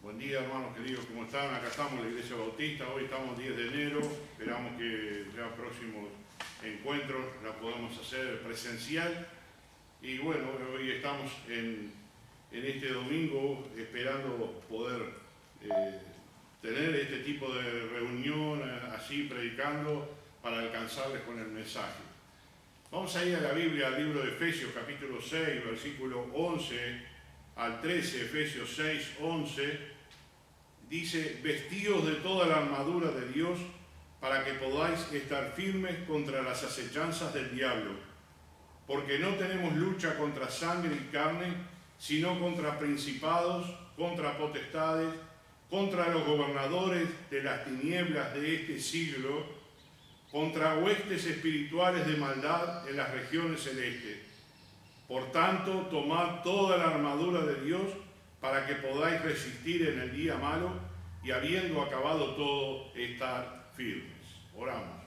Buen día, hermanos queridos, ¿cómo están? Acá estamos en la Iglesia Bautista, hoy estamos 10 de enero, esperamos que ya próximos encuentros la podamos hacer presencial. Y bueno, hoy estamos en este domingo esperando poder tener este tipo de reunión, así predicando, para alcanzarles con el mensaje. Vamos a ir a la Biblia, al libro de Efesios, capítulo 6, versículo 11 al 13, Efesios 6, 11, dice: vestidos de toda la armadura de Dios, para que podáis estar firmes contra las acechanzas del diablo, porque no tenemos lucha contra sangre y carne, sino contra principados, contra potestades, contra los gobernadores de las tinieblas de este siglo, contra huestes espirituales de maldad en las regiones celestes. Por tanto, tomad toda la armadura de Dios para que podáis resistir en el día malo y, habiendo acabado todo, estar firmes. Oramos.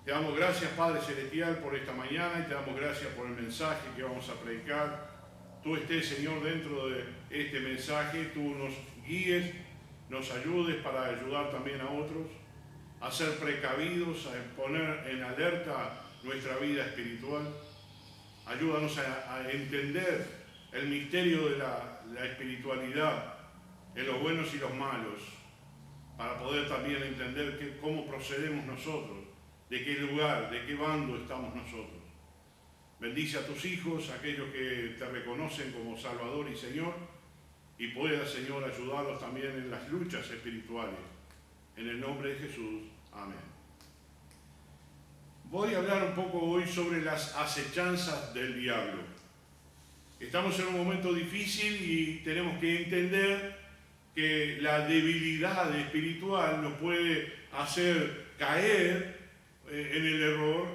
Te damos gracias, Padre Celestial, por esta mañana, y te damos gracias por el mensaje que vamos a predicar. Tú estés, Señor, dentro de este mensaje, tú nos guíes, nos ayudes para ayudar también a otros, a ser precavidos, a poner en alerta nuestra vida espiritual. Ayúdanos a entender el misterio de la espiritualidad en los buenos y los malos, para poder también entender cómo procedemos nosotros, de qué lugar, de qué bando estamos nosotros. Bendice a tus hijos, aquellos que te reconocen como Salvador y Señor, y puedas, Señor, ayudarlos también en las luchas espirituales. En el nombre de Jesús. Amén. Voy a hablar un poco hoy sobre las acechanzas del diablo. Estamos en un momento difícil y tenemos que entender que la debilidad espiritual nos puede hacer caer en el error,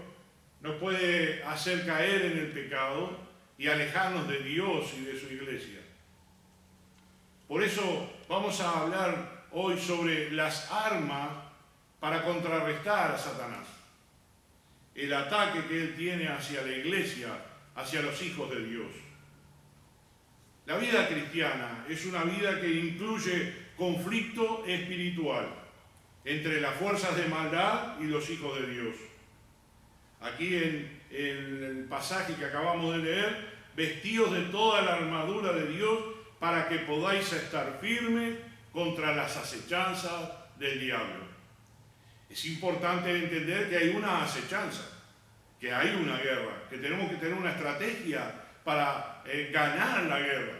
nos puede hacer caer en el pecado y alejarnos de Dios y de su iglesia. Por eso vamos a hablar hoy sobre las armas para contrarrestar a Satanás. El ataque que él tiene hacia la iglesia, hacia los hijos de Dios. La vida cristiana es una vida que incluye conflicto espiritual entre las fuerzas de maldad y los hijos de Dios. Aquí en el pasaje que acabamos de leer, vestidos de toda la armadura de Dios para que podáis estar firmes contra las acechanzas del diablo. Es importante entender que hay una acechanza, que hay una guerra, que tenemos que tener una estrategia para ganar la guerra.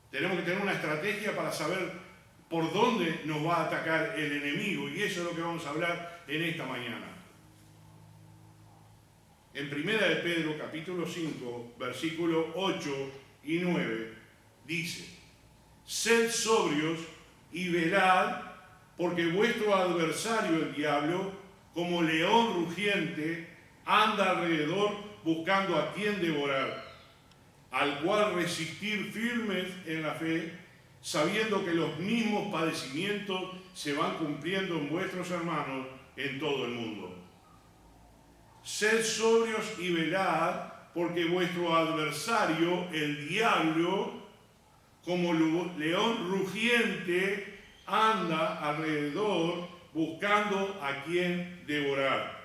Tenemos que tener una estrategia para saber por dónde nos va a atacar el enemigo, y eso es lo que vamos a hablar en esta mañana. En 1 de Pedro, capítulo 5, versículos 8 y 9, dice: sed sobrios y velad, porque vuestro adversario el diablo, como león rugiente, anda alrededor buscando a quien devorar, al cual resistir firmes en la fe, sabiendo que los mismos padecimientos se van cumpliendo en vuestros hermanos en todo el mundo. Sed sobrios y velad, porque vuestro adversario el diablo, como león rugiente, anda alrededor buscando a quien devorar.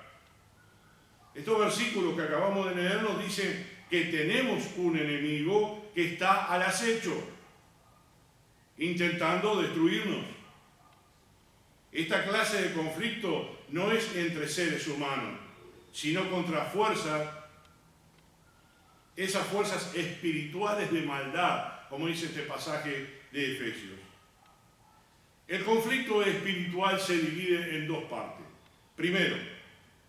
Estos versículos que acabamos de leer nos dicen que tenemos un enemigo que está al acecho, intentando destruirnos. Esta clase de conflicto no es entre seres humanos, sino contra fuerzas, esas fuerzas espirituales de maldad, como dice este pasaje de Efesios. El conflicto espiritual se divide en dos partes. Primero,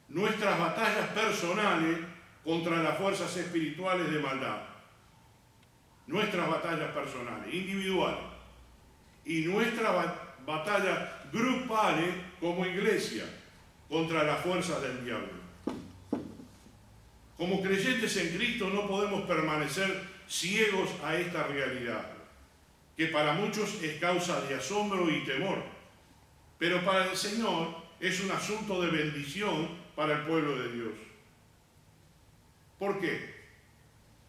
nuestras batallas personales contra las fuerzas espirituales de maldad. Nuestras batallas personales, individuales. Y nuestras batallas grupales como iglesia contra las fuerzas del diablo. Como creyentes en Cristo no podemos permanecer ciegos a esta realidad, que para muchos es causa de asombro y temor, pero para el Señor es un asunto de bendición para el pueblo de Dios. ¿Por qué?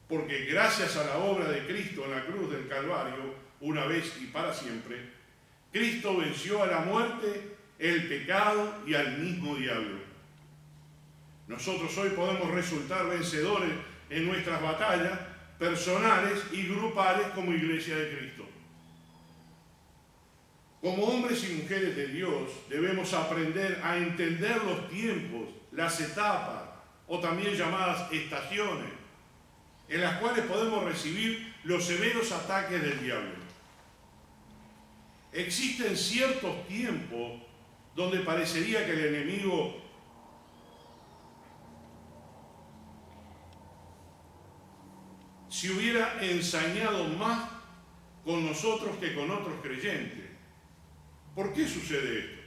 Porque gracias a la obra de Cristo en la cruz del del Calvario, una vez y para siempre, Cristo venció a la muerte, el pecado y al mismo diablo. Nosotros hoy podemos resultar vencedores en nuestras batallas personales y grupales como Iglesia de Cristo. Como hombres y mujeres de Dios debemos aprender a entender los tiempos, las etapas o también llamadas estaciones en las cuales podemos recibir los severos ataques del diablo. Existen ciertos tiempos donde parecería que el enemigo se hubiera ensañado más con nosotros que con otros creyentes. ¿Por qué sucede esto?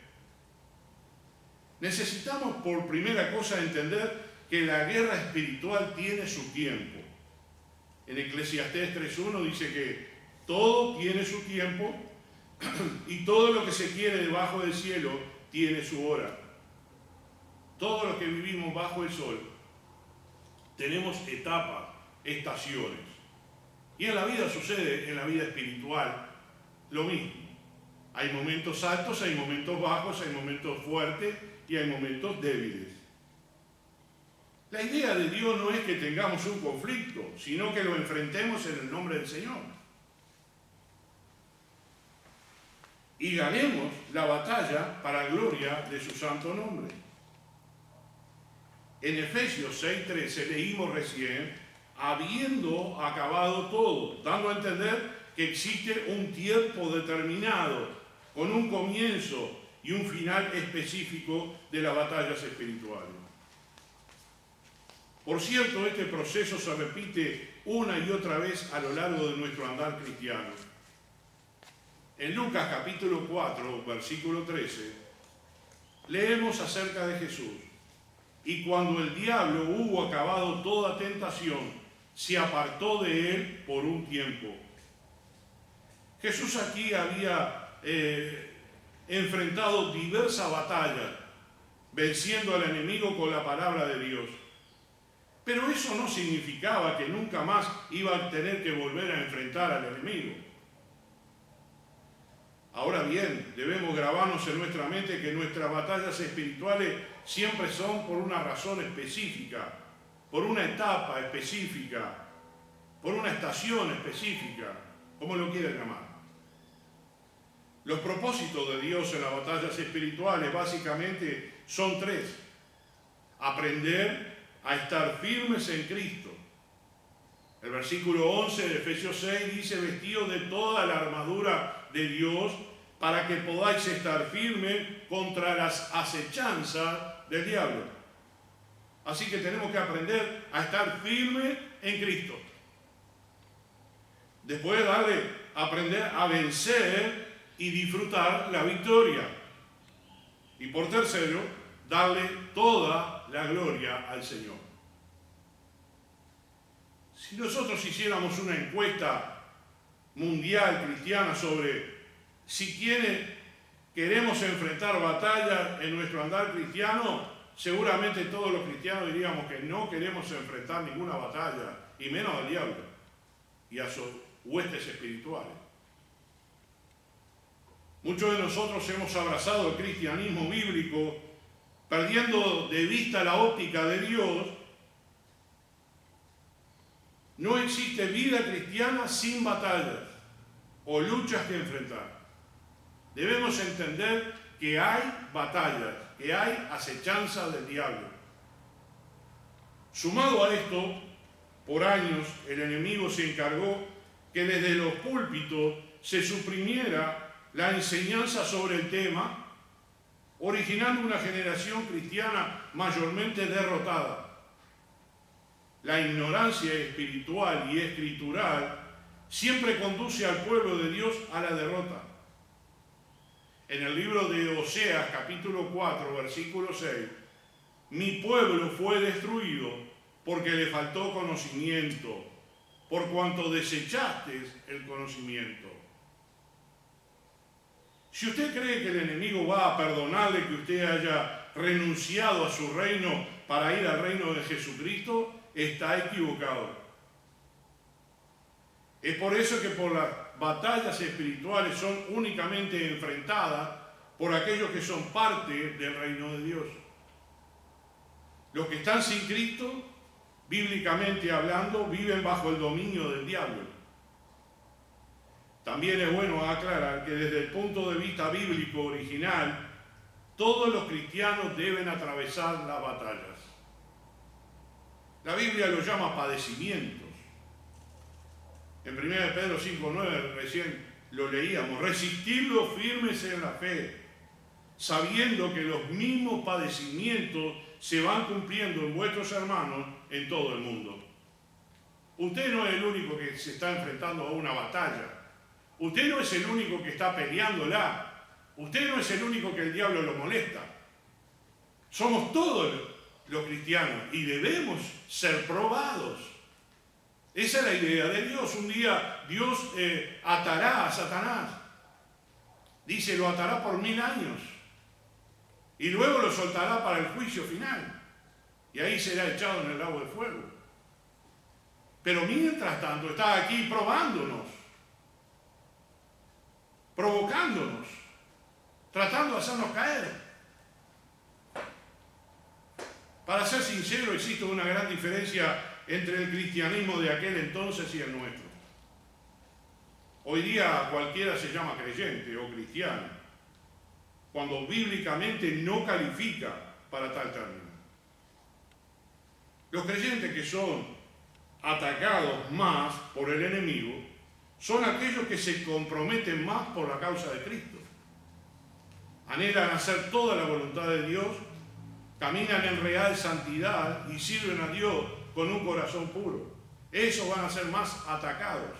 Necesitamos por primera cosa entender que la guerra espiritual tiene su tiempo. En Eclesiastés 3:1 dice que todo tiene su tiempo y todo lo que se quiere debajo del cielo tiene su hora. Todos los que vivimos bajo el sol tenemos etapas, estaciones. Y en la vida sucede, en la vida espiritual, lo mismo. Hay momentos altos, hay momentos bajos, hay momentos fuertes y hay momentos débiles. La idea de Dios no es que tengamos un conflicto, sino que lo enfrentemos en el nombre del Señor. Y ganemos la batalla para gloria de su santo nombre. En Efesios 6:13 leímos recién, habiendo acabado todo, dando a entender que existe un tiempo determinado, con un comienzo y un final específico de las batallas espirituales. Por cierto, este proceso se repite una y otra vez a lo largo de nuestro andar cristiano. En Lucas capítulo 4, versículo 13, leemos acerca de Jesús. Y cuando el diablo hubo acabado toda tentación, se apartó de él por un tiempo. Jesús aquí había enfrentado diversas batallas, venciendo al enemigo con la palabra de Dios. Pero eso no significaba que nunca más iba a tener que volver a enfrentar al enemigo. Ahora bien, debemos grabarnos en nuestra mente que nuestras batallas espirituales siempre son por una razón específica, por una etapa específica, por una estación específica, como lo quieran llamar. Los propósitos de Dios en las batallas espirituales básicamente son tres. Aprender a estar firmes en Cristo. El versículo 11 de Efesios 6 dice, vestidos de toda la armadura de Dios para que podáis estar firmes contra las acechanzas del diablo. Así que tenemos que aprender a estar firmes en Cristo. Después aprender a vencer y disfrutar la victoria. Y por tercero, darle toda la gloria al Señor. Si nosotros hiciéramos una encuesta mundial cristiana sobre si queremos enfrentar batallas en nuestro andar cristiano, seguramente todos los cristianos diríamos que no queremos enfrentar ninguna batalla, y menos al diablo y a sus huestes espirituales. Muchos de nosotros hemos abrazado el cristianismo bíblico perdiendo de vista la óptica de Dios. No existe vida cristiana sin batallas o luchas que enfrentar. Debemos entender que hay batallas, que hay acechanza del diablo. Sumado a esto, por años el enemigo se encargó que desde los púlpitos se suprimiera la enseñanza sobre el tema, originando una generación cristiana mayormente derrotada. La ignorancia espiritual y escritural siempre conduce al pueblo de Dios a la derrota. En el libro de Oseas, capítulo 4, versículo 6, mi pueblo fue destruido porque le faltó conocimiento, por cuanto desechaste el conocimiento. Si usted cree que el enemigo va a perdonarle que usted haya renunciado a su reino para ir al reino de Jesucristo, está equivocado. Es por eso que por las batallas espirituales son únicamente enfrentadas por aquellos que son parte del reino de Dios. Los que están sin Cristo, bíblicamente hablando, viven bajo el dominio del diablo. También es bueno aclarar que desde el punto de vista bíblico original, todos los cristianos deben atravesar las batallas. La Biblia lo llama padecimientos. En 1 Pedro 5:9 recién lo leíamos: resistidlo firmes en la fe, sabiendo que los mismos padecimientos se van cumpliendo en vuestros hermanos en todo el mundo. Usted no es el único que se está enfrentando a una batalla. Usted no es el único que está peleándola. Usted no es el único que el diablo lo molesta. Somos todos los cristianos y debemos ser probados. Esa es la idea de Dios. Un día Dios atará a Satanás. Dice, lo atará por 1000 años. Y luego lo soltará para el juicio final. Y ahí será echado en el lago de fuego. Pero mientras tanto está aquí probándonos, provocándonos, tratando de hacernos caer. Para ser sincero, existe una gran diferencia entre el cristianismo de aquel entonces y el nuestro. Hoy día cualquiera se llama creyente o cristiano, cuando bíblicamente no califica para tal término. Los creyentes que son atacados más por el enemigo son aquellos que se comprometen más por la causa de Cristo. Anhelan hacer toda la voluntad de Dios, caminan en real santidad y sirven a Dios con un corazón puro. Esos van a ser más atacados.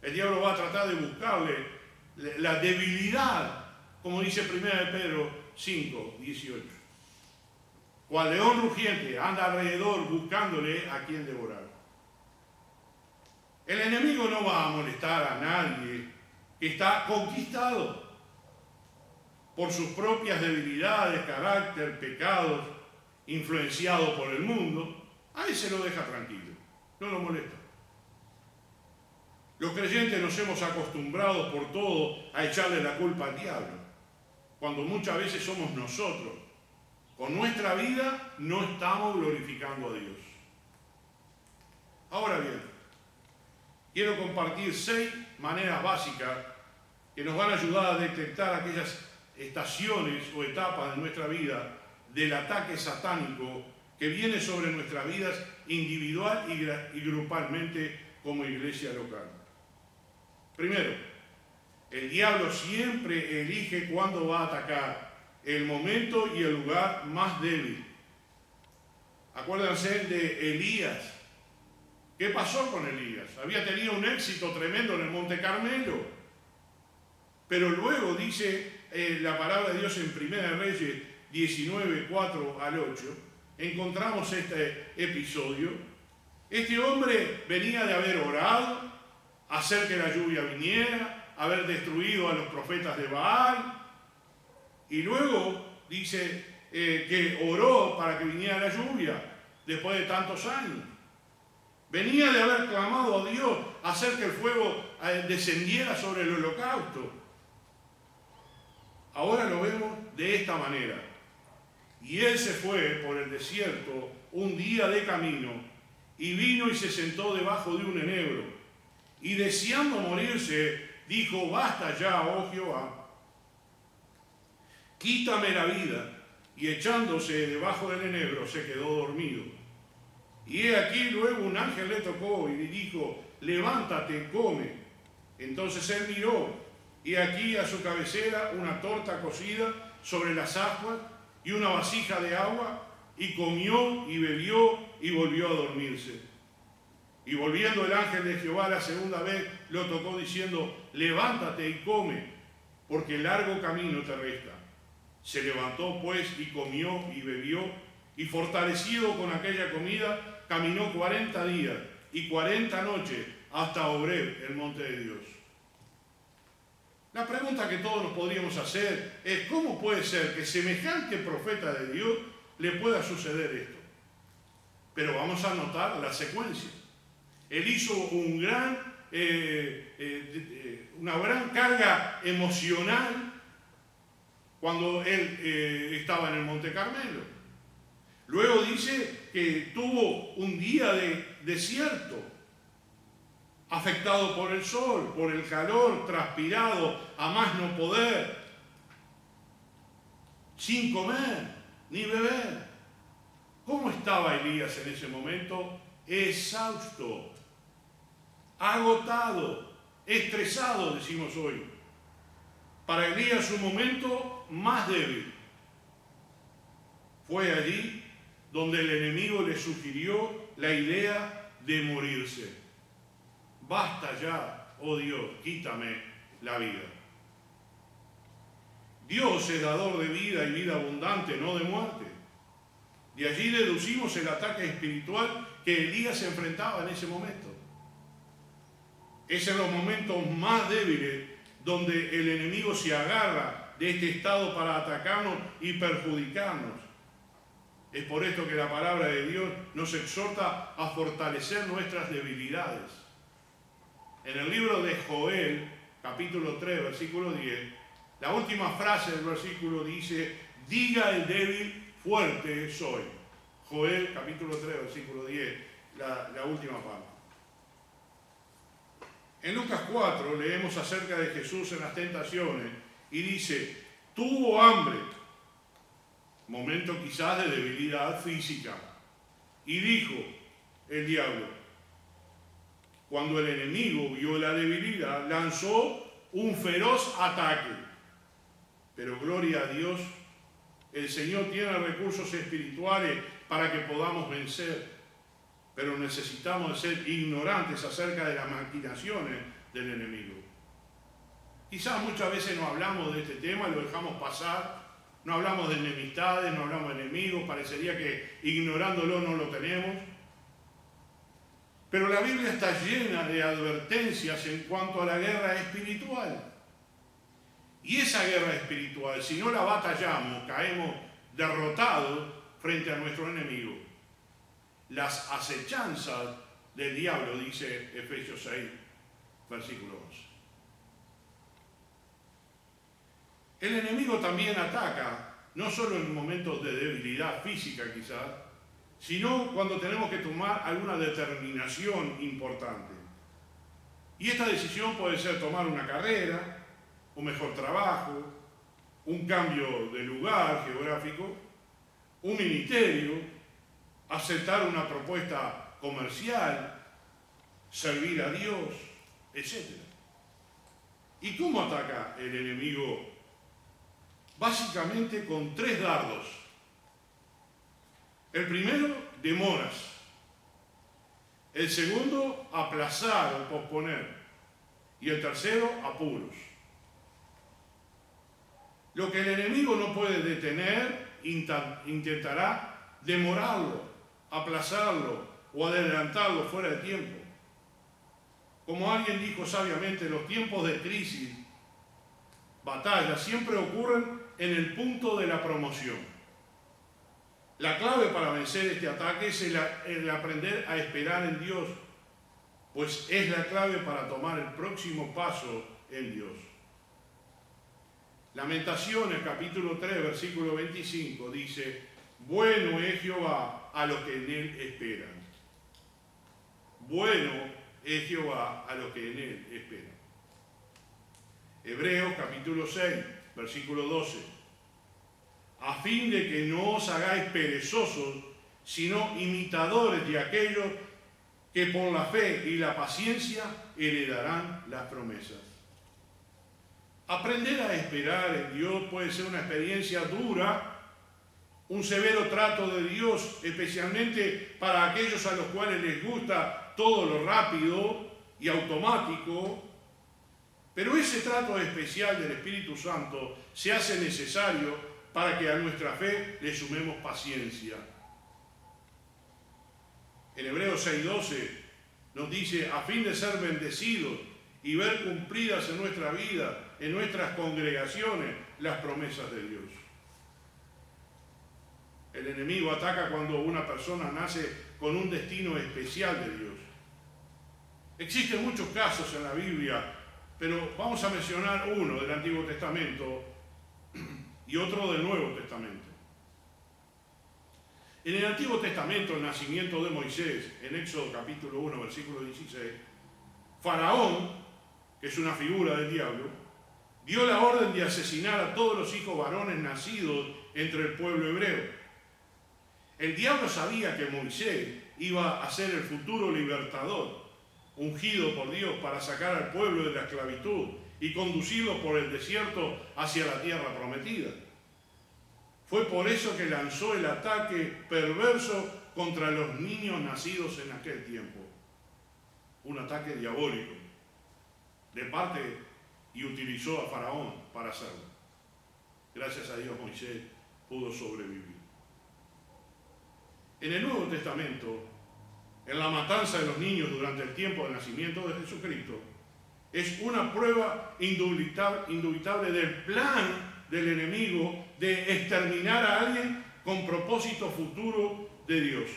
El diablo va a tratar de buscarle la debilidad, como dice 1 Pedro 5:18. Cual león rugiente anda alrededor buscándole a quien devorar. El enemigo no va a molestar a nadie que está conquistado por sus propias debilidades, carácter, pecados, influenciado por el mundo. A ese lo deja tranquilo, no lo molesta. Los creyentes nos hemos acostumbrado por todo a echarle la culpa al diablo, cuando muchas veces somos nosotros. Con nuestra vida no estamos glorificando a Dios. Ahora bien, quiero compartir 6 maneras básicas que nos van a ayudar a detectar aquellas estaciones o etapas de nuestra vida del ataque satánico que viene sobre nuestras vidas individual y grupalmente como iglesia local. Primero, el diablo siempre elige cuándo va a atacar, el momento y el lugar más débil. Acuérdense de Elías. ¿Qué pasó con Elías? Había tenido un éxito tremendo en el Monte Carmelo. Pero luego dice la palabra de Dios en 1 Reyes 19:4-8, encontramos este episodio. Este hombre venía de haber orado, hacer que la lluvia viniera, haber destruido a los profetas de Baal, y luego dice que oró para que viniera la lluvia después de tantos años. Venía de haber clamado a Dios, hacer que el fuego descendiera sobre el holocausto. Ahora lo vemos de esta manera. Y él se fue por el desierto un día de camino, y vino y se sentó debajo de un enebro, y deseando morirse, dijo: basta ya, oh Jehová, quítame la vida. Y echándose debajo del enebro se quedó dormido. Y he aquí luego un ángel le tocó y le dijo: levántate, come. Entonces él miró, y aquí a su cabecera una torta cocida sobre las ascuas y una vasija de agua, y comió y bebió y volvió a dormirse. Y volviendo el ángel de Jehová la segunda vez, lo tocó diciendo: levántate y come, porque largo camino te resta. Se levantó pues y comió y bebió, y fortalecido con aquella comida, caminó 40 días y 40 noches hasta Horeb, el monte de Dios. La pregunta que todos nos podríamos hacer es: ¿cómo puede ser que semejante profeta de Dios le pueda suceder esto? Pero vamos a notar la secuencia. Él hizo un gran una gran carga emocional cuando él estaba en el Monte Carmelo. Luego dice que tuvo un día de desierto, afectado por el sol, por el calor, transpirado a más no poder, sin comer ni beber. ¿Cómo estaba Elías en ese momento? Exhausto, agotado, estresado, decimos hoy. Para Elías su momento más débil. Fue allí donde el enemigo le sugirió la idea de morirse. Basta ya, oh Dios, quítame la vida. Dios es dador de vida y vida abundante, no de muerte. De allí deducimos el ataque espiritual que Elías enfrentaba en ese momento. Es en los momentos más débiles donde el enemigo se agarra de este estado para atacarnos y perjudicarnos. Es por esto que la palabra de Dios nos exhorta a fortalecer nuestras debilidades. En el libro de Joel, capítulo 3, versículo 10, la última frase del versículo dice: diga el débil, fuerte soy. Joel, capítulo 3, versículo 10, la última parte. En Lucas 4 leemos acerca de Jesús en las tentaciones y dice: tuvo hambre, momento quizás de debilidad física, y dijo el diablo, cuando el enemigo vio la debilidad, lanzó un feroz ataque. Pero gloria a Dios, el Señor tiene recursos espirituales para que podamos vencer, pero necesitamos ser ignorantes acerca de las maquinaciones del enemigo. Quizás muchas veces no hablamos de este tema, lo dejamos pasar, no hablamos de enemistades, no hablamos de enemigos, parecería que ignorándolo no lo tenemos. Pero la Biblia está llena de advertencias en cuanto a la guerra espiritual. Y esa guerra espiritual, si no la batallamos, caemos derrotados frente a nuestro enemigo. Las acechanzas del diablo, dice Efesios 6, versículo 11. El enemigo también ataca, no solo en momentos de debilidad física quizás, sino cuando tenemos que tomar alguna determinación importante. Y esta decisión puede ser tomar una carrera, un mejor trabajo, un cambio de lugar geográfico, un ministerio, aceptar una propuesta comercial, servir a Dios, etc. ¿Y cómo ataca el enemigo? Básicamente con 3 dardos. El primero, demoras. El segundo, aplazar o posponer. Y el tercero, apuros. Lo que el enemigo no puede detener, intentará demorarlo, aplazarlo o adelantarlo fuera de tiempo. Como alguien dijo sabiamente, los tiempos de crisis, batallas, siempre ocurren en el punto de la promoción. La clave para vencer este ataque es el aprender a esperar en Dios, pues es la clave para tomar el próximo paso en Dios. Lamentaciones, capítulo 3, versículo 25, dice: bueno es Jehová a los que en él esperan. Bueno es Jehová a los que en él esperan. Hebreos, capítulo 6, versículo 12. A fin de que no os hagáis perezosos, sino imitadores de aquellos que por la fe y la paciencia heredarán las promesas. Aprender a esperar en Dios puede ser una experiencia dura, un severo trato de Dios, especialmente para aquellos a los cuales les gusta todo lo rápido y automático. Pero ese trato especial del Espíritu Santo se hace necesario para que a nuestra fe le sumemos paciencia. En Hebreos 6:12 nos dice: a fin de ser bendecidos y ver cumplidas en nuestra vida, en nuestras congregaciones, las promesas de Dios. El enemigo ataca cuando una persona nace con un destino especial de Dios. Existen muchos casos en la Biblia, pero vamos a mencionar uno del Antiguo Testamento y otro del Nuevo Testamento. En el Antiguo Testamento, el nacimiento de Moisés, en Éxodo capítulo 1, versículo 16, Faraón, que es una figura del diablo, dio la orden de asesinar a todos los hijos varones nacidos entre el pueblo hebreo. El diablo sabía que Moisés iba a ser el futuro libertador, ungido por Dios para sacar al pueblo de la esclavitud y conducirlo por el desierto hacia la tierra prometida. Fue por eso que lanzó el ataque perverso contra los niños nacidos en aquel tiempo. Un ataque diabólico de parte, y utilizó a Faraón para hacerlo. Gracias a Dios Moisés pudo sobrevivir. En el Nuevo Testamento, en la matanza de los niños durante el tiempo del nacimiento de Jesucristo, es una prueba indubitable del plan del enemigo de exterminar a alguien con propósito futuro de Dios.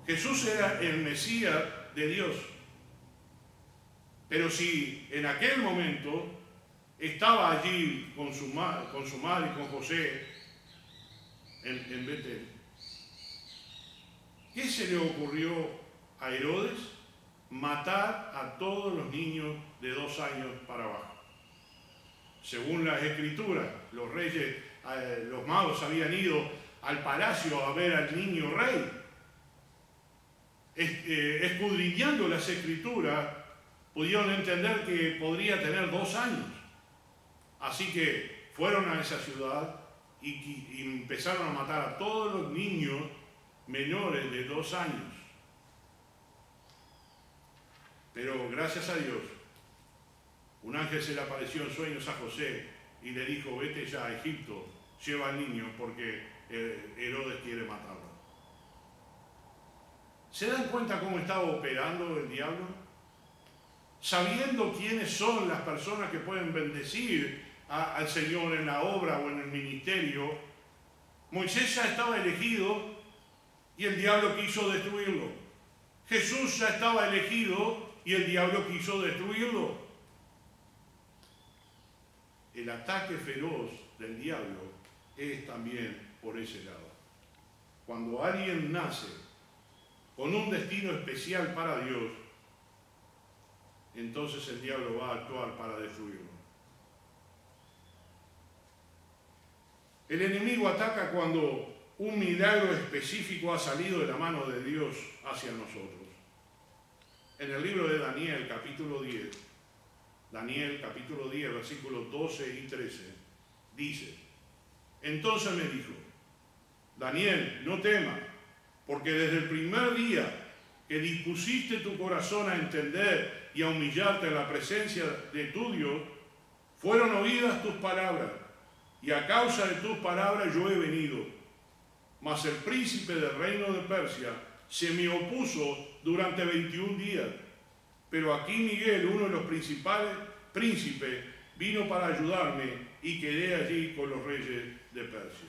Jesús era el Mesías de Dios. Pero si en aquel momento estaba allí con su madre y con José en Betel, ¿qué se le ocurrió a Herodes? Matar a todos los niños de 2 años para abajo. Según las Escrituras, los reyes, los magos habían ido al palacio a ver al niño rey. Escudriñando las Escrituras, pudieron entender que podría tener 2 años. Así que fueron a esa ciudad y empezaron a matar a todos los niños menores de 2 años. Pero gracias a Dios, un ángel se le apareció en sueños a José y le dijo: vete ya a Egipto, lleva al niño porque Herodes quiere matarlo. ¿Se dan cuenta cómo estaba operando el diablo? Sabiendo quiénes son las personas que pueden bendecir al Señor en la obra o en el ministerio, Moisés ya estaba elegido y el diablo quiso destruirlo. Jesús ya estaba elegido y el diablo quiso destruirlo. El ataque feroz del diablo es también por ese lado. Cuando alguien nace con un destino especial para Dios, entonces el diablo va a actuar para destruirlo. El enemigo ataca cuando un milagro específico ha salido de la mano de Dios hacia nosotros. En el libro de Daniel, capítulo 10, versículos 12 y 13, dice: entonces me dijo, Daniel, no temas, porque desde el primer día que dispusiste tu corazón a entender y a humillarte en la presencia de tu Dios, fueron oídas tus palabras, y a causa de tus palabras yo he venido. Mas el príncipe del reino de Persia se me opuso durante 21 días. Pero aquí Miguel, uno de los principales príncipes, vino para ayudarme y quedé allí con los reyes de Persia.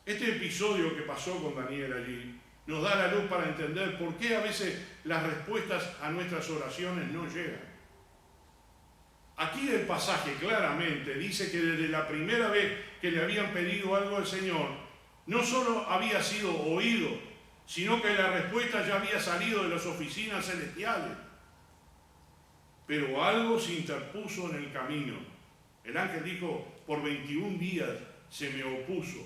Este episodio que pasó con Daniel allí nos da la luz para entender por qué a veces las respuestas a nuestras oraciones no llegan. Aquí el pasaje claramente dice que desde la primera vez que le habían pedido algo al Señor, no solo había sido oído, sino que la respuesta ya había salido de las oficinas celestiales. Pero algo se interpuso en el camino. El ángel dijo: por 21 días se me opuso.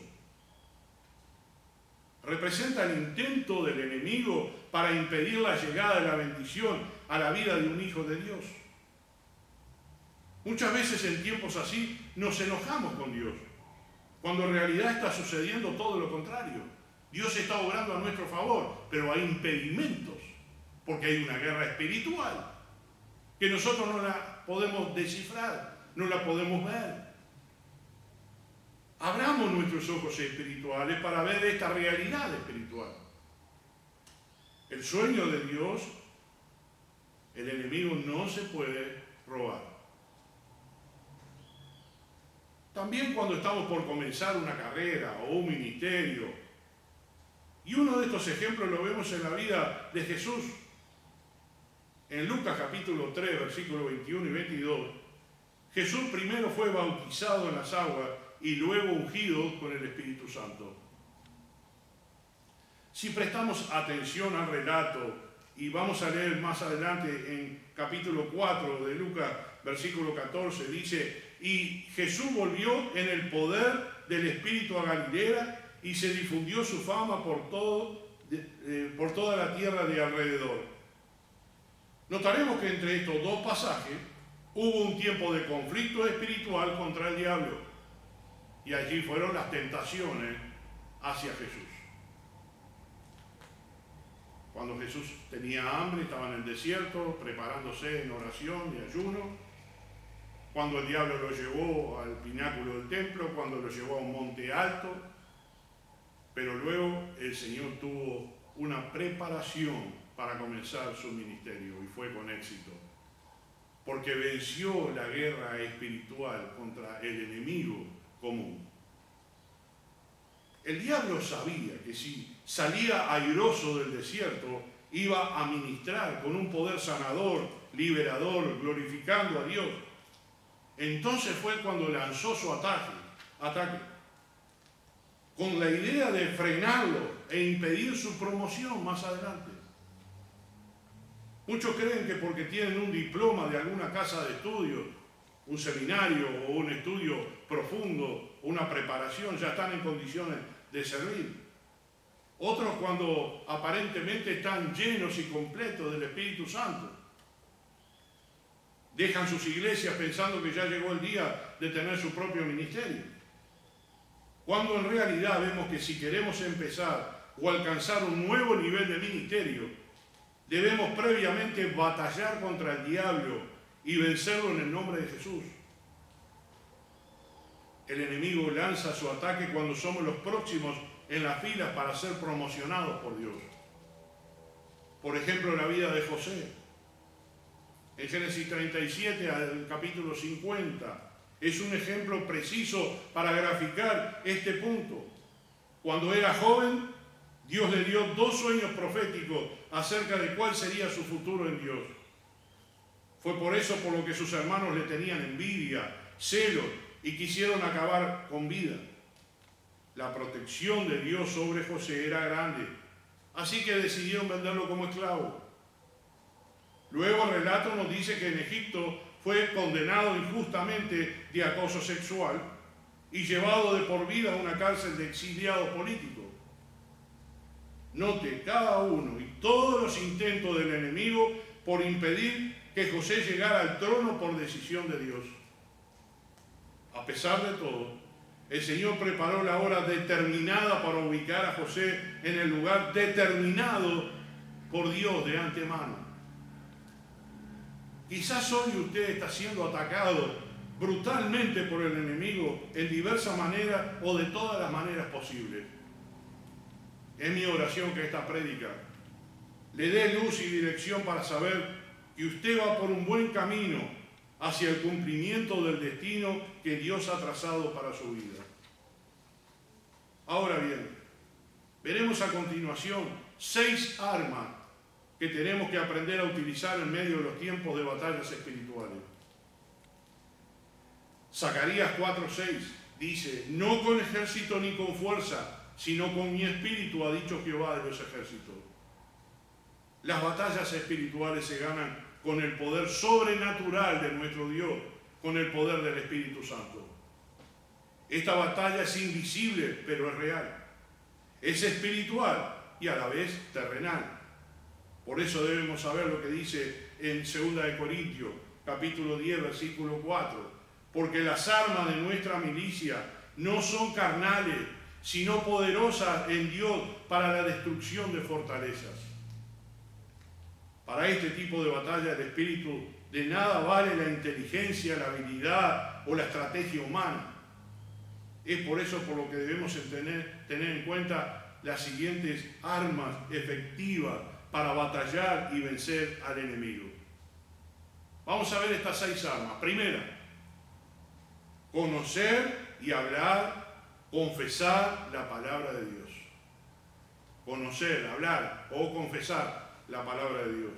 Representa el intento del enemigo para impedir la llegada de la bendición a la vida de un hijo de Dios. Muchas veces en tiempos así nos enojamos con Dios, cuando en realidad está sucediendo todo lo contrario. Dios está obrando a nuestro favor, pero hay impedimentos, porque hay una guerra espiritual que nosotros no la podemos descifrar, no la podemos ver. Abramos nuestros ojos espirituales para ver esta realidad espiritual. El sueño de Dios, el enemigo no se puede robar. También cuando estamos por comenzar una carrera o un ministerio, y uno de estos ejemplos lo vemos en la vida de Jesús. En Lucas capítulo 3, versículos 21 y 22, Jesús primero fue bautizado en las aguas y luego ungido con el Espíritu Santo. Si prestamos atención al relato, y vamos a leer más adelante en capítulo 4 de Lucas, versículo 14, dice: y Jesús volvió en el poder del Espíritu a Galilea y se difundió su fama por toda la tierra de alrededor. Notaremos que entre estos dos pasajes hubo un tiempo de conflicto espiritual contra el diablo, y allí fueron las tentaciones hacia Jesús. Cuando Jesús tenía hambre, estaba en el desierto, preparándose en oración y ayuno. Cuando el diablo lo llevó al pináculo del templo, cuando lo llevó a un monte alto. Pero luego el Señor tuvo una preparación para comenzar su ministerio, y fue con éxito. Porque venció la guerra espiritual contra el enemigo común. El diablo sabía que si salía airoso del desierto, iba a ministrar con un poder sanador, liberador, glorificando a Dios. Entonces fue cuando lanzó su ataque, con la idea de frenarlo e impedir su promoción más adelante. Muchos creen que porque tienen un diploma de alguna casa de estudios, un seminario o un estudio profundo, una preparación, ya están en condiciones de servir. Otros, cuando aparentemente están llenos y completos del Espíritu Santo, dejan sus iglesias pensando que ya llegó el día de tener su propio ministerio. Cuando en realidad vemos que si queremos empezar o alcanzar un nuevo nivel de ministerio, debemos previamente batallar contra el diablo y vencerlo en el nombre de Jesús. El enemigo lanza su ataque cuando somos los próximos en las filas para ser promocionados por Dios. Por ejemplo, la vida de José. En Génesis 37 al capítulo 50 es un ejemplo preciso para graficar este punto. Cuando era joven, Dios le dio 2 sueños proféticos acerca de cuál sería su futuro en Dios. Fue por eso por lo que sus hermanos le tenían envidia, celos y quisieron acabar con vida. La protección de Dios sobre José era grande, así que decidieron venderlo como esclavo. Luego el relato nos dice que en Egipto fue condenado injustamente de acoso sexual y llevado de por vida a una cárcel de exiliados políticos. Note cada uno y todos los intentos del enemigo por impedir que José llegara al trono por decisión de Dios. A pesar de todo, el Señor preparó la hora determinada para ubicar a José en el lugar determinado por Dios de antemano. Quizás hoy usted está siendo atacado brutalmente por el enemigo en diversas maneras o de todas las maneras posibles. Es mi oración que esta prédica le dé luz y dirección para saber que usted va por un buen camino hacia el cumplimiento del destino que Dios ha trazado para su vida. Ahora bien, veremos a continuación 6 armas que tenemos que aprender a utilizar en medio de los tiempos de batallas espirituales. Zacarías 4:6 dice: no con ejército ni con fuerza, sino con mi espíritu, ha dicho Jehová de los ejércitos. Las batallas espirituales se ganan con el poder sobrenatural de nuestro Dios, con el poder del Espíritu Santo. Esta batalla es invisible, pero es real. Es espiritual y a la vez terrenal. Por eso debemos saber lo que dice en 2 de Corintios, capítulo 10, versículo 4. Porque las armas de nuestra milicia no son carnales, sino poderosas en Dios para la destrucción de fortalezas. Para este tipo de batalla el espíritu de nada vale la inteligencia, la habilidad o la estrategia humana. Es por eso por lo que debemos tener en cuenta las siguientes armas efectivas para batallar y vencer al enemigo. Vamos a ver estas 6 armas. Primera, conocer y hablar, confesar la palabra de Dios. Conocer, hablar o confesar la palabra de Dios.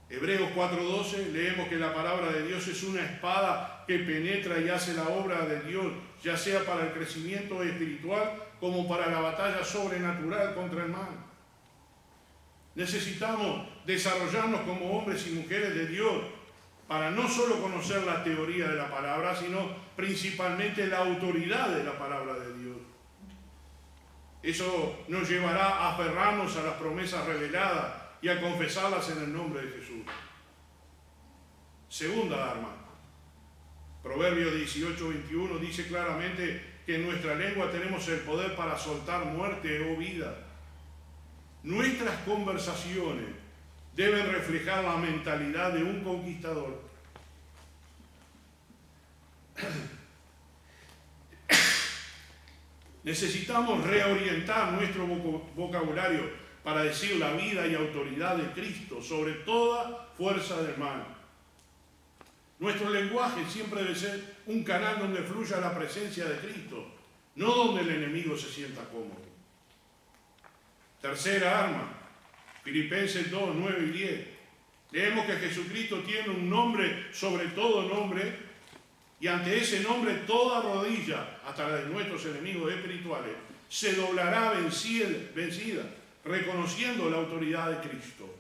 Hebreos 4:12 leemos que la palabra de Dios es una espada que penetra y hace la obra de Dios, ya sea para el crecimiento espiritual como para la batalla sobrenatural contra el mal. Necesitamos desarrollarnos como hombres y mujeres de Dios para no solo conocer la teoría de la palabra, sino principalmente la autoridad de la palabra de Dios. Eso nos llevará a aferrarnos a las promesas reveladas y a confesarlas en el nombre de Jesús. Segunda arma. Proverbios 18:21 dice claramente que en nuestra lengua tenemos el poder para soltar muerte o vida. Nuestras conversaciones deben reflejar la mentalidad de un conquistador. Necesitamos reorientar nuestro vocabulario para decir la vida y autoridad de Cristo sobre toda fuerza del mal. Nuestro lenguaje siempre debe ser un canal donde fluya la presencia de Cristo, no donde el enemigo se sienta cómodo. Tercera arma, Filipenses 2:9 y 10. Leemos que Jesucristo tiene un nombre sobre todo nombre, y ante ese nombre toda rodilla, hasta la de nuestros enemigos espirituales, se doblará vencida, reconociendo la autoridad de Cristo.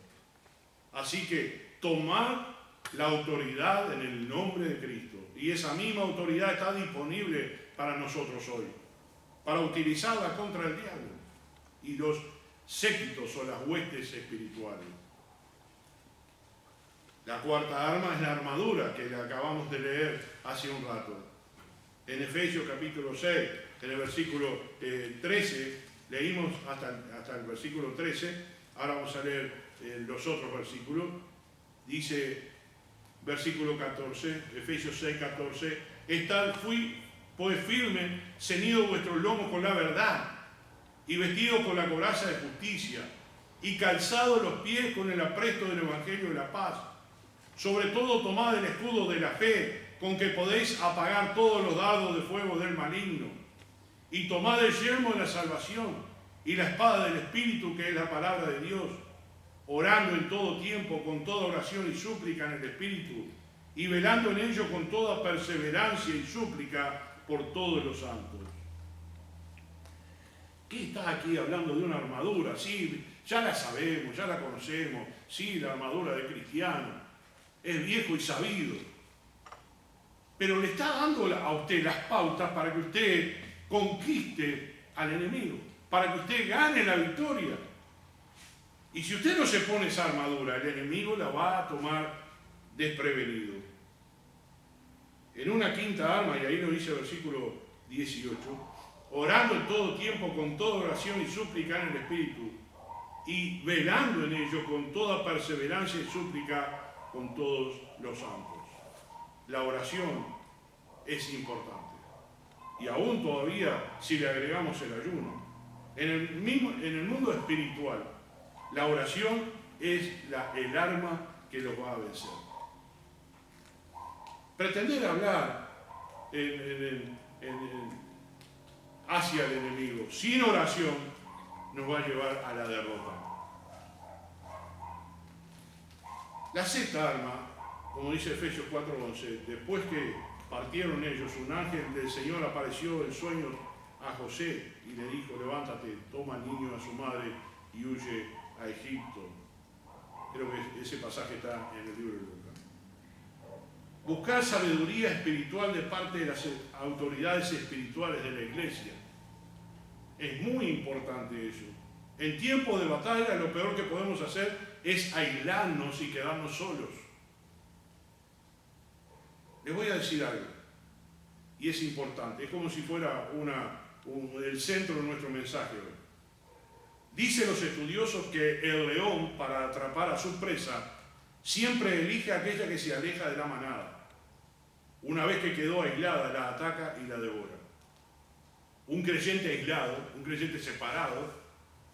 Así que tomar la autoridad en el nombre de Cristo. Y esa misma autoridad está disponible para nosotros hoy, para utilizarla contra el diablo y los séquitos o las huestes espirituales. La cuarta arma es la armadura que acabamos de leer hace un rato. En Efesios capítulo 6, en el versículo 13, leímos hasta el versículo 13, ahora vamos a leer los otros versículos. Dice, versículo 14, Efesios 6, 14, estad pues firme, ceñidos vuestros lomos con la verdad, y vestidos con la coraza de justicia, y calzados los pies con el apresto del evangelio de la paz. Sobre todo tomad el escudo de la fe, con que podéis apagar todos los dardos de fuego del maligno. Y tomad el yelmo de la salvación y la espada del Espíritu, que es la palabra de Dios, orando en todo tiempo, con toda oración y súplica en el Espíritu, y velando en ello con toda perseverancia y súplica por todos los santos. ¿Qué está aquí hablando de una armadura? Sí, ya la sabemos, ya la conocemos. Sí, la armadura de cristiano. Es viejo y sabido. Pero le está dando a usted las pautas para que usted conquiste al enemigo, para que usted gane la victoria. Y si usted no se pone esa armadura, el enemigo la va a tomar desprevenido. En una quinta arma, y ahí lo dice el versículo 18, orando en todo tiempo con toda oración y súplica en el Espíritu, y velando en ello con toda perseverancia y súplica con todos los santos. La oración es importante. Y aún todavía si le agregamos el ayuno. En el mundo espiritual, la oración es el arma que los va a vencer. Pretender hablar hacia el enemigo sin oración nos va a llevar a la derrota. La sexta arma, como dice Efesios 4:11, después que partieron ellos, un ángel del Señor apareció en sueños a José y le dijo, levántate, toma al niño a su madre y huye a Egipto. Creo que ese pasaje está en el libro de Lucas. Buscar sabiduría espiritual de parte de las autoridades espirituales de la iglesia. Es muy importante eso. En tiempos de batalla lo peor que podemos hacer es aislarnos y quedarnos solos. Les voy a decir algo, y es importante, es como si fuera el centro de nuestro mensaje hoy. Dicen los estudiosos que el león, para atrapar a su presa, siempre elige a aquella que se aleja de la manada. Una vez que quedó aislada, la ataca y la devora. Un creyente aislado, un creyente separado,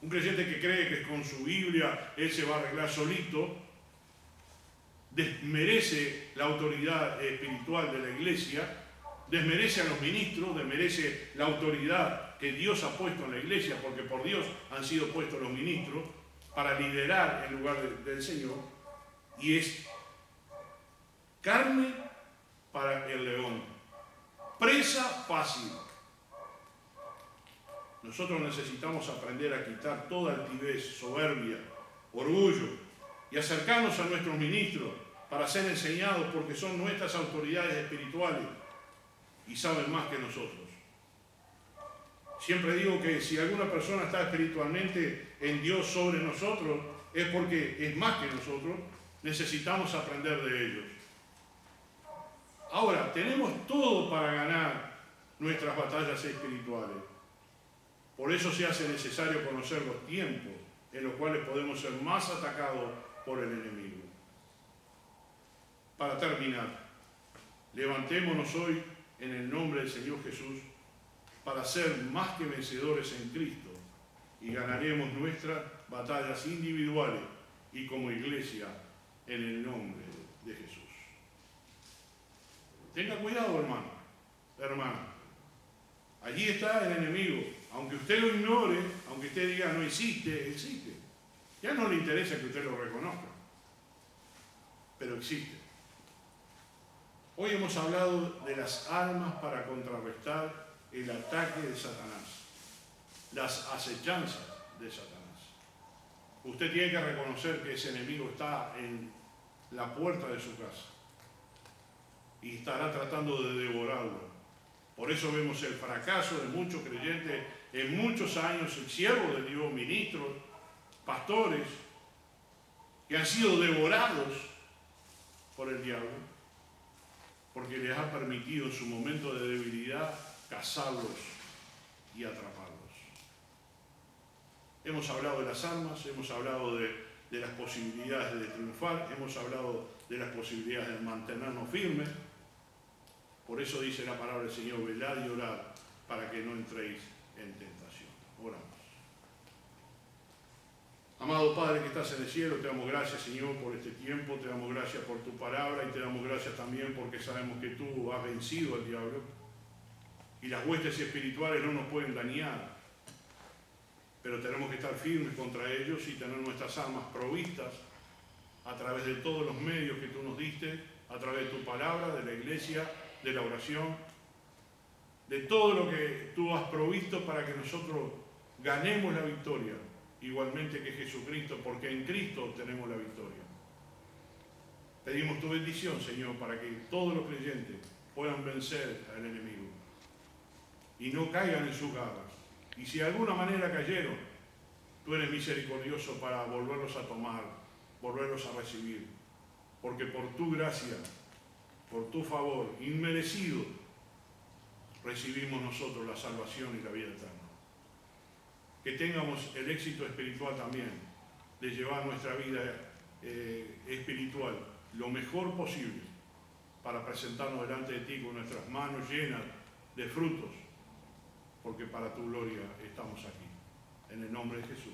un creyente que cree que con su Biblia él se va a arreglar solito, desmerece la autoridad espiritual de la iglesia, desmerece a los ministros, desmerece la autoridad que Dios ha puesto en la iglesia, porque por Dios han sido puestos los ministros para liderar en lugar del Señor, y es carne para el león, presa fácil. Nosotros necesitamos aprender a quitar toda altivez, soberbia, orgullo y acercarnos a nuestros ministros para ser enseñados, porque son nuestras autoridades espirituales y saben más que nosotros. Siempre digo que si alguna persona está espiritualmente en Dios sobre nosotros, es porque es más que nosotros, necesitamos aprender de ellos. Ahora, tenemos todo para ganar nuestras batallas espirituales. Por eso se hace necesario conocer los tiempos en los cuales podemos ser más atacados por el enemigo. Para terminar, levantémonos hoy en el nombre del Señor Jesús para ser más que vencedores en Cristo y ganaremos nuestras batallas individuales y como iglesia en el nombre de Jesús. Tenga cuidado, hermano, hermana. Allí está el enemigo. Aunque usted lo ignore, aunque usted diga no existe, existe. Ya no le interesa que usted lo reconozca, pero existe. Hoy hemos hablado de las armas para contrarrestar el ataque de Satanás, las acechanzas de Satanás. Usted tiene que reconocer que ese enemigo está en la puerta de su casa y estará tratando de devorarlo. Por eso vemos el fracaso de muchos creyentes en muchos años, siervos de Dios, ministros, pastores, que han sido devorados por el diablo, porque les ha permitido en su momento de debilidad cazarlos y atraparlos. Hemos hablado de las armas, hemos hablado de las posibilidades de triunfar, hemos hablado de las posibilidades de mantenernos firmes. Por eso dice la palabra del Señor, velad y orad para que no entréis en tentación. Oramos. Amado Padre que estás en el cielo, te damos gracias, Señor, por este tiempo, te damos gracias por tu palabra y te damos gracias también porque sabemos que tú has vencido al diablo y las huestes espirituales no nos pueden dañar, pero tenemos que estar firmes contra ellos y tener nuestras armas provistas a través de todos los medios que tú nos diste, a través de tu palabra, de la iglesia, de la oración, de todo lo que tú has provisto para que nosotros ganemos la victoria, igualmente que Jesucristo, porque en Cristo tenemos la victoria. Pedimos tu bendición, Señor, para que todos los creyentes puedan vencer al enemigo y no caigan en sus garras. Y si de alguna manera cayeron, tú eres misericordioso para volverlos a tomar, volverlos a recibir, porque por tu gracia, por tu favor inmerecido, recibimos nosotros la salvación y la vida eterna. Que tengamos el éxito espiritual también, de llevar nuestra vida espiritual lo mejor posible, para presentarnos delante de ti con nuestras manos llenas de frutos, porque para tu gloria estamos aquí. En el nombre de Jesús.